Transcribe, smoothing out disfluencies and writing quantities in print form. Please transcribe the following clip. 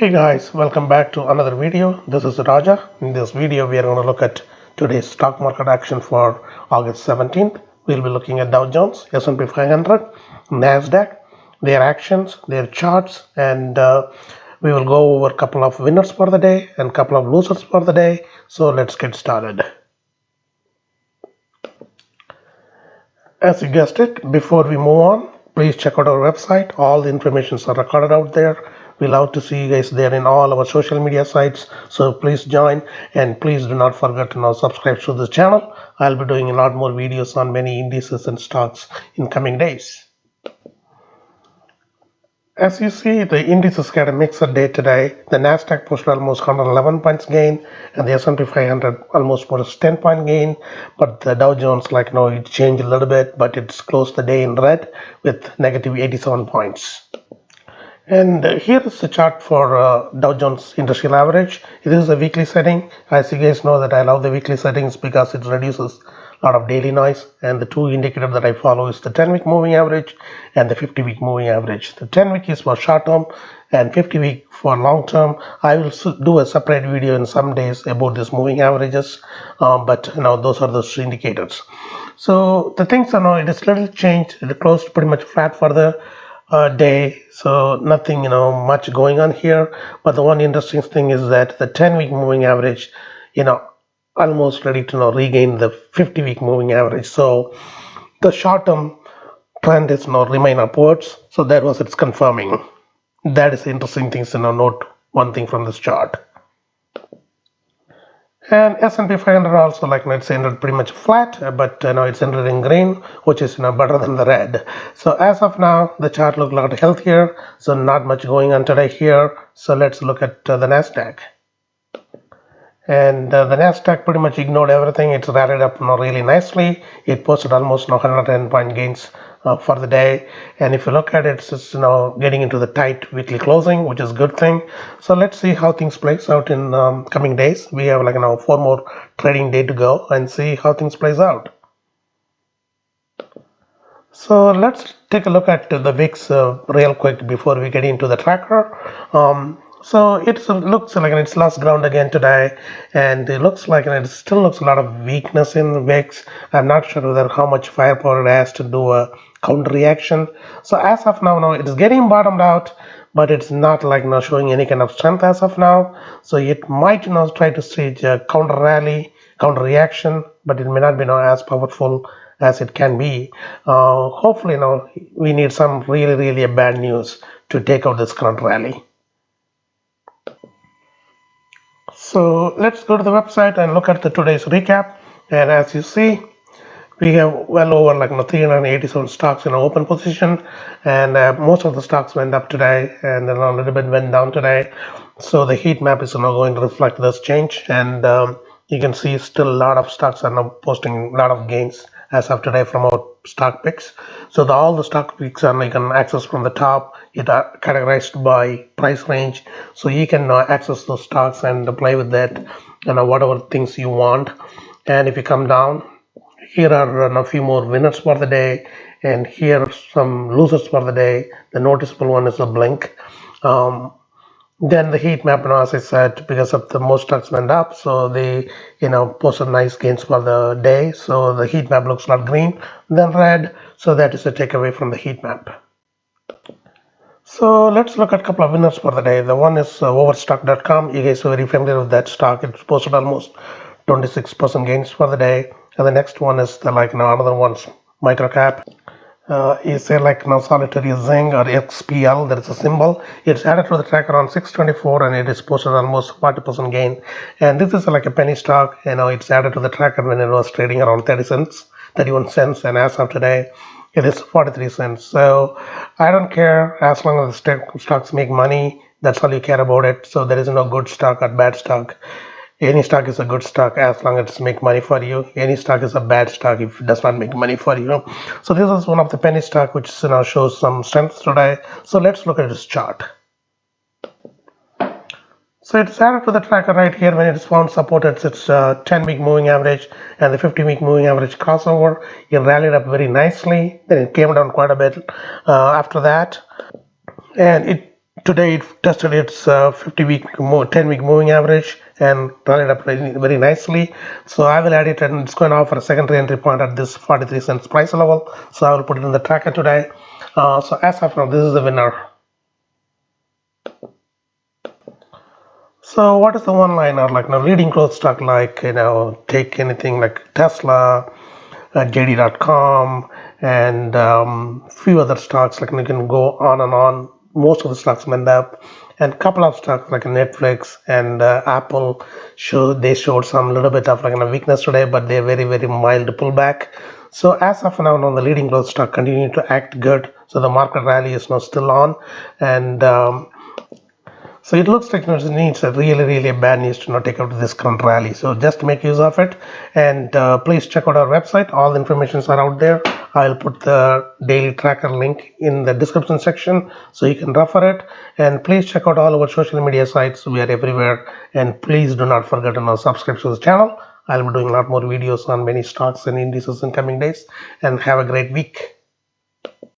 Hey guys, welcome back to another video. This is Raja. In this video, we are going to look at today's stock market action for August 17th. We'll be looking at Dow Jones, S&P 500, Nasdaq, their actions, their charts, and we will go over a couple of winners for the day and a couple of losers for the day. So let's get started. As you guessed it, before we move on, please check out our website. All the information is recorded out there. We love to see you guys there in all our social media sites. So please join, and please do not forget to now subscribe to this channel. I'll be doing a lot more videos on many indices and stocks in coming days. As you see, the indices had a mixed day today. The Nasdaq posted almost 111 points gain, and the S&P 500 almost posted 10-point gain. But the Dow Jones, it changed a little bit, but it's closed the day in red with negative 87 points. And here is the chart for Dow Jones Industrial Average. It is a weekly setting. As you guys know that I love the weekly settings because it reduces a lot of daily noise. And the two indicators that I follow is the 10-week moving average and the 50-week moving average. The 10-week is for short term and 50-week for long term. I will do a separate video in some days about these moving averages, but those are the indicators. So the things it is little changed. It closed pretty much flat for the day, so nothing much going on here. But the one interesting thing is that the 10-week moving average almost ready to regain the 50-week moving average. So the short-term trend is remain upwards. So that was it's confirming. That is the interesting things to note one thing from this chart. And S&P 500 also it's ended pretty much flat, but it's ended in green, which is better than the red. So as of now, the chart looks a lot healthier. So not much going on today here. So let's look at the Nasdaq. And the Nasdaq pretty much ignored everything. It's rallied up really nicely. It posted almost 110-point gains for the day. And if you look at it, it's getting into the tight weekly closing, which is a good thing. So let's see how things plays out in coming days. We have 4 more trading day to go and see how things plays out. So let's take a look at the VIX real quick before we get into the tracker. So it looks like it's lost ground again today, and it looks like it still looks a lot of weakness in VIX. I'm not sure whether how much firepower it has to do a counter reaction. So as of now, it is getting bottomed out, but it's not showing any kind of strength as of now. So it might try to stage a counter rally, counter reaction, but it may not be as powerful as it can be. Hopefully, we need some really bad news to take out this current rally. So let's go to the website and look at today's recap. And as you see, we have well over 387 stocks in open position, and most of the stocks went up today, and then a little bit went down today. So the heat map is now going to reflect this change, and you can see still a lot of stocks are now posting a lot of gains as of today from our stock picks. So all the stock picks are you can access from the top. It are categorized by price range, so you can access those stocks and play with that, whatever things you want. And if you come down, here are a few more winners for the day, and here are some losers for the day. The noticeable one is the blink. Then the heat map, as I said, because of the most stocks went up, so they posted nice gains for the day. So the heat map looks like green, then red. So that is a takeaway from the heat map. So let's look at a couple of winners for the day. The one is overstock.com. You guys are very familiar with that stock. It's posted almost 26% gains for the day. And the next one is another one's microcap. Is solitary zinc or XPL. There is a symbol. It's added to the tracker on 624, and it is posted almost 40% gain. And this is a penny stock. It's added to the tracker when it was trading around 31 cents, and as of today, it is 43 cents. So I don't care as long as the stocks make money. That's all you care about it. So there is no good stock or bad stock. Any stock is a good stock as long as it's make money for you. Any stock is a bad stock if it does not make money for you. So this is one of the penny stock which shows some strength today. So let's look at this chart. So it's added to the tracker right here when it's found support at its 10-week moving average and the 50-week moving average crossover. It rallied up very nicely. Then it came down quite a bit after that, and it Today it tested its 50-week, 10-week moving average and rallied up very nicely. So I will add it, and it's going to offer a secondary entry point at this 43 cents price level. So I will put it in the tracker today. So as of now, this is the winner. So what is the one-liner like? Now, leading growth stock like, take anything like Tesla, JD.com, and few other stocks like you can go on and on. Most of the stocks went up, and couple of stocks like Netflix and Apple showed some little bit of like a weakness today, but they're very mild pullback. So as of now, the leading growth stock continue to act good. So the market rally is now still on, and so it looks like it needs a really bad news to not take out this current rally. So just make use of it, and please check out our website. All the informations are out there. I'll put the daily tracker link in the description section so you can refer it. And please check out all our social media sites. We are everywhere. And please do not forget to subscribe to the channel. I'll be doing a lot more videos on many stocks and indices in coming days. And have a great week.